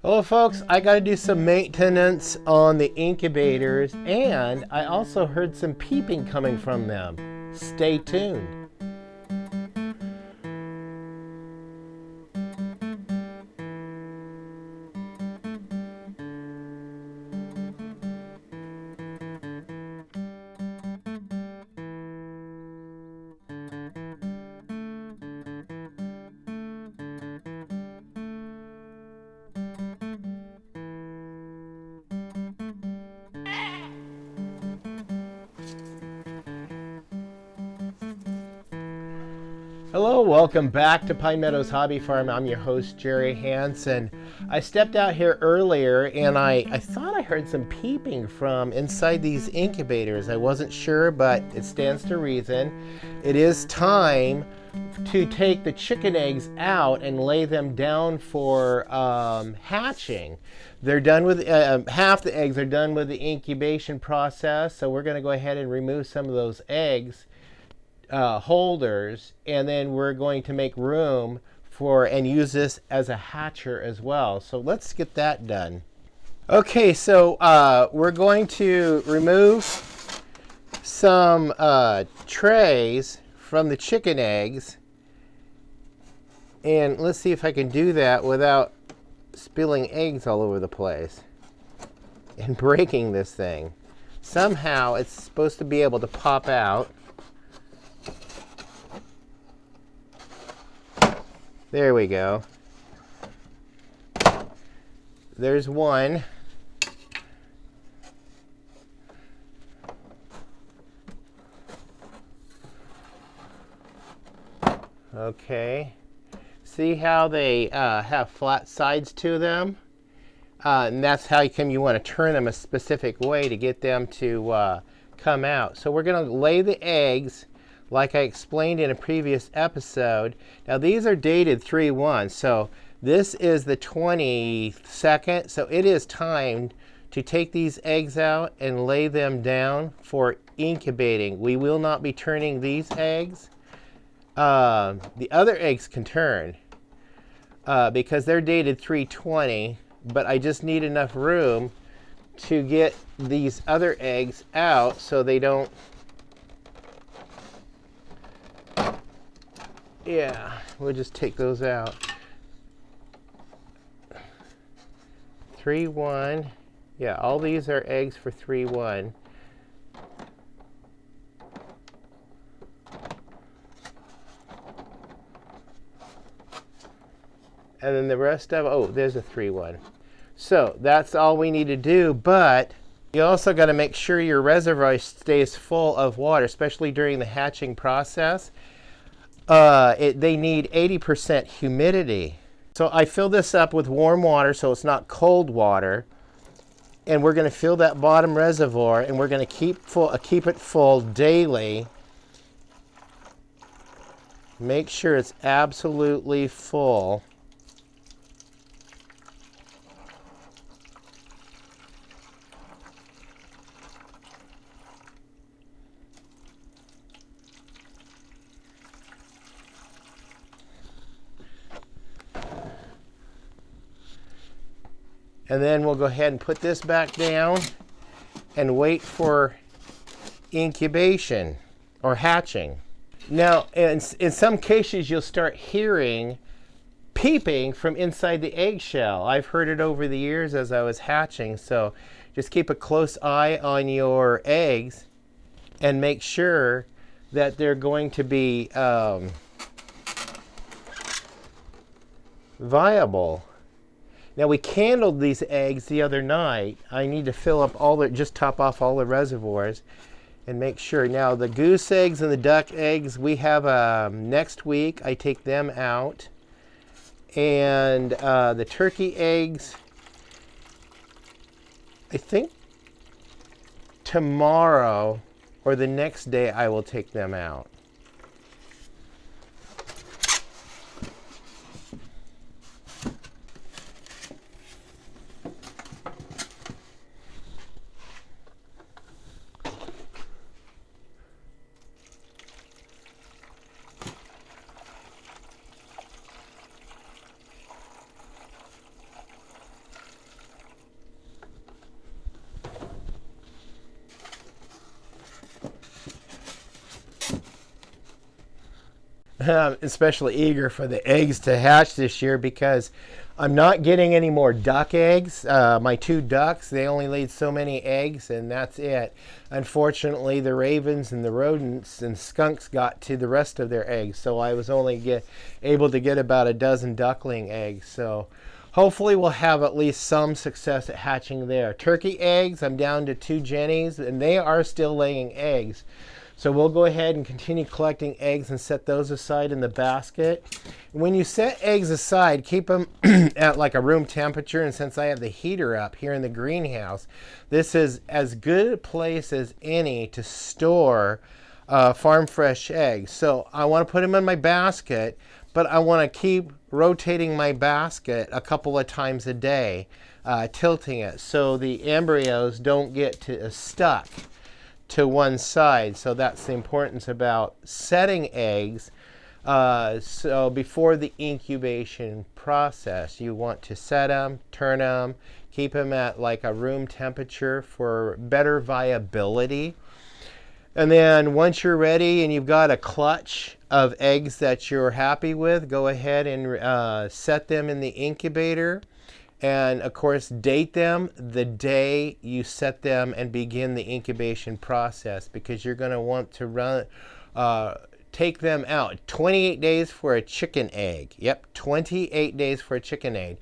Hello folks, I got to do some maintenance on the incubators and I also heard some peeping coming from them. Stay tuned. Hello, welcome back to Pine Meadows Hobby Farm. I'm your host, Jerry Hansen. I stepped out here earlier and I thought I heard some peeping from inside these incubators. I wasn't sure, but it stands to reason. It is time to take the chicken eggs out and lay them down for hatching. They're done with, half the eggs are done with the incubation process, so we're going to go ahead and remove some of those eggs holders, and then we're going to make room for and use this as a hatcher as well. So let's get that done. Okay, so we're going to remove some trays from the chicken eggs, and let's see if I can do that without spilling eggs all over the place and breaking this thing. Somehow it's supposed to be able to pop out. There we go. There's one. Okay. See how they have flat sides to them? And that's how you want to turn them a specific way to get them to come out. So we're going to lay the eggs like I explained in a previous episode. Now these are dated 3/1, so this is the 22nd, so it is time to take these eggs out and lay them down for incubating. We will not be turning these eggs. The other eggs can turn because they're dated 3/20, but I just need enough room to get these other eggs out so they don't. Yeah, we'll just take those out. 3/1. Yeah, all these are eggs for 3/1. And then the rest of, oh, there's a 3/1. So that's all we need to do, but you also got to make sure your reservoir stays full of water, especially during the hatching process. They need 80% humidity. So I fill this up with warm water so it's not cold water. And we're going to fill that bottom reservoir and we're going to keep it full daily. Make sure it's absolutely full. And then we'll go ahead and put this back down and wait for incubation or hatching. Now, in some cases, you'll start hearing peeping from inside the eggshell. I've heard it over the years as I was hatching. So just keep a close eye on your eggs and make sure that they're going to be viable. Now we candled these eggs the other night. I need to fill up just top off all the reservoirs and make sure. Now the goose eggs and the duck eggs, we have next week. I take them out. And the turkey eggs, I think tomorrow or the next day I will take them out. especially eager for the eggs to hatch this year because I'm not getting any more duck eggs. My 2 ducks, they only laid so many eggs and that's it. Unfortunately, the ravens and the rodents and skunks got to the rest of their eggs, so I was only able to get about a dozen duckling eggs. So hopefully we'll have at least some success at hatching there. Turkey eggs, I'm down to 2 jennies and they are still laying eggs. So we'll go ahead and continue collecting eggs and set those aside in the basket. When you set eggs aside, keep them at like a room temperature. And since I have the heater up here in the greenhouse, this is as good a place as any to store farm fresh eggs. So I want to put them in my basket, but I want to keep rotating my basket a couple of times a day, tilting it so the embryos don't get stuck to one side. So that's the importance about setting eggs. So before the incubation process, you want to set them, turn them, keep them at like a room temperature for better viability. And then once you're ready and you've got a clutch of eggs that you're happy with, go ahead and set them in the incubator. And of course, date them the day you set them and begin the incubation process, because you're going to want to take them out. 28 days for a chicken egg. Yep, 28 days for a chicken egg.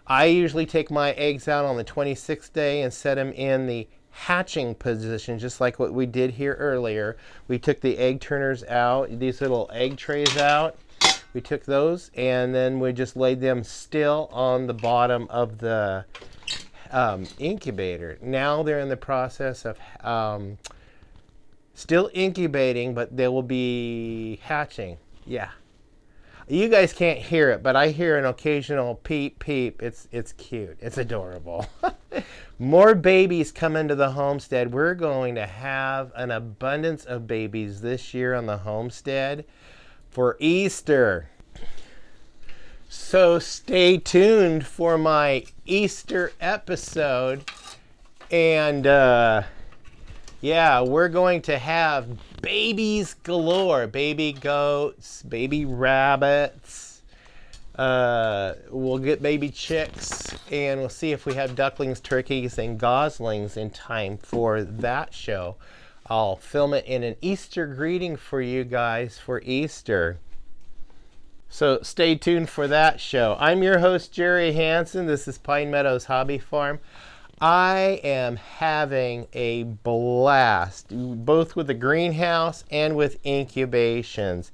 I usually take my eggs out on the 26th day and set them in the hatching position, just like what we did here earlier. We took the egg turners out, these little egg trays out. We took those and then we just laid them still on the bottom of the incubator. Now they're in the process of still incubating, but they will be hatching. Yeah. You guys can't hear it, but I hear an occasional peep, peep. It's cute. It's adorable. More babies come into the homestead. We're going to have an abundance of babies this year on the homestead for Easter. So stay tuned for my Easter episode. And yeah, we're going to have babies galore. Baby goats, baby rabbits. We'll get baby chicks, and we'll see if we have ducklings, turkeys, and goslings in time for that show. I'll film it in an Easter greeting for you guys for Easter. So stay tuned for that show. I'm your host, Jerry Hansen. This is Pine Meadows Hobby Farm. I am having a blast, both with the greenhouse and with incubations.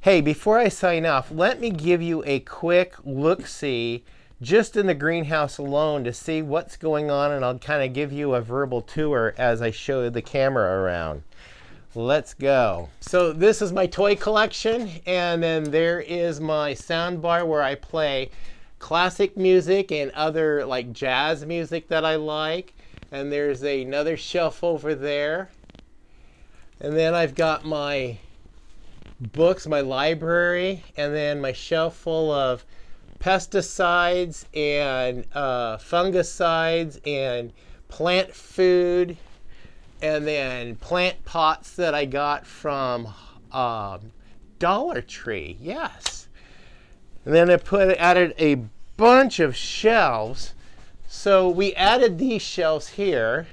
Hey, before I sign off, let me give you a quick look-see just in the greenhouse alone to see what's going on, and I'll kind of give you a verbal tour as I show the camera around. Let's go. So this is my toy collection, and then there is my sound bar where I play classic music and other like jazz music that I like. And there's another shelf over there. And then I've got my books, my library, and then my shelf full of pesticides and fungicides and plant food, and then plant pots that I got from Dollar Tree. Yes. And then I added a bunch of shelves. So we added these shelves here.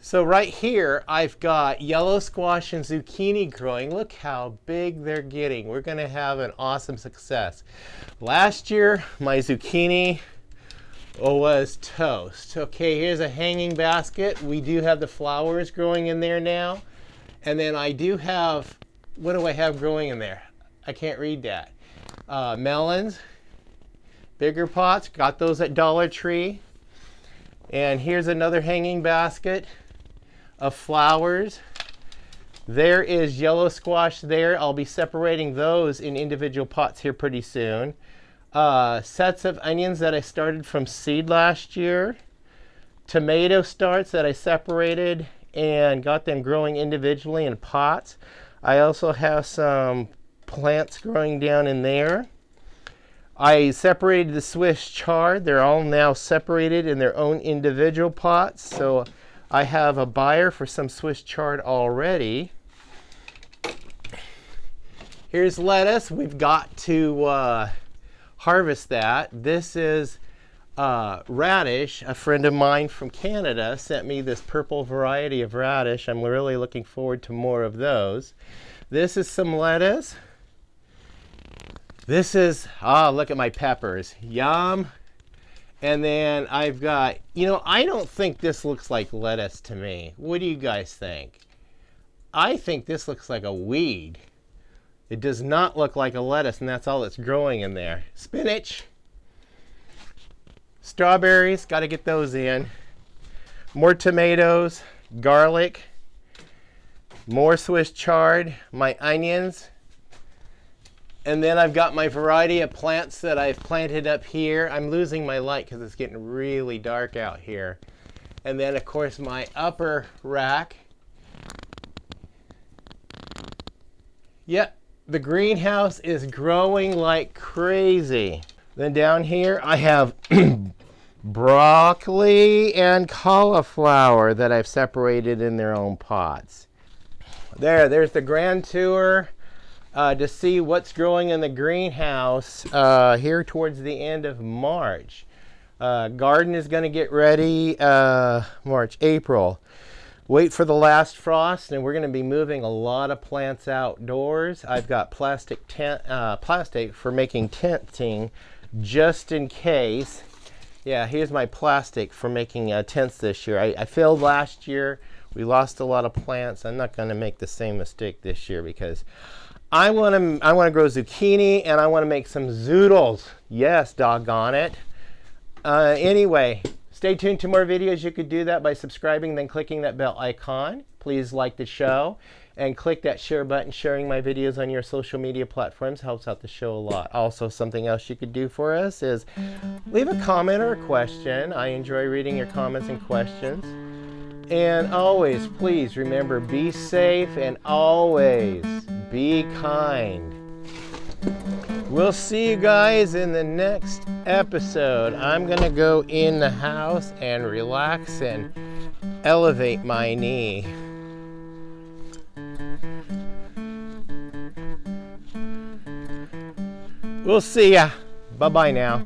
So right here, I've got yellow squash and zucchini growing. Look how big they're getting. We're going to have an awesome success. Last year, my zucchini was toast. Okay, here's a hanging basket. We do have the flowers growing in there now. And then I do have, what do I have growing in there? I can't read that. Melons, bigger pots, got those at Dollar Tree. And here's another hanging basket of flowers. There is yellow squash there. I'll be separating those in individual pots here pretty soon. Sets of onions that I started from seed last year. Tomato starts that I separated and got them growing individually in pots. I also have some plants growing down in there. I separated the Swiss chard. They're all now separated in their own individual pots. So I have a buyer for some Swiss chard already. Here's lettuce. We've got to harvest that. This is radish. A friend of mine from Canada sent me this purple variety of radish. I'm really looking forward to more of those. This is some lettuce. This is, look at my peppers. Yum. And then I've got, I don't think this looks like lettuce to me. What do you guys think? I think this looks like a weed. It does not look like a lettuce, and that's all that's growing in there. Spinach. Strawberries, got to get those in. More tomatoes, garlic, more Swiss chard, my onions. And then I've got my variety of plants that I've planted up here. I'm losing my light because it's getting really dark out here. And then, of course, my upper rack. Yep, the greenhouse is growing like crazy. Then down here I have broccoli and cauliflower that I've separated in their own pots. There's the grand tour to see what's growing in the greenhouse here towards the end of March. Garden is going to get ready March, April. Wait for the last frost, and we're going to be moving a lot of plants outdoors. I've got plastic for making tenting just in case. Yeah, here's my plastic for making tents this year. I failed last year. We lost a lot of plants. I'm not going to make the same mistake this year because I want to grow zucchini and I want to make some zoodles. Yes, doggone it. Anyway, stay tuned to more videos. You could do that by subscribing, then clicking that bell icon. Please like the show and click that share button. Sharing my videos on your social media platforms helps out the show a lot. Also, something else you could do for us is leave a comment or a question. I enjoy reading your comments and questions. And always, please remember, be safe and always be kind. We'll see you guys in the next episode. I'm going to go in the house and relax and elevate my knee. We'll see ya. Bye-bye now.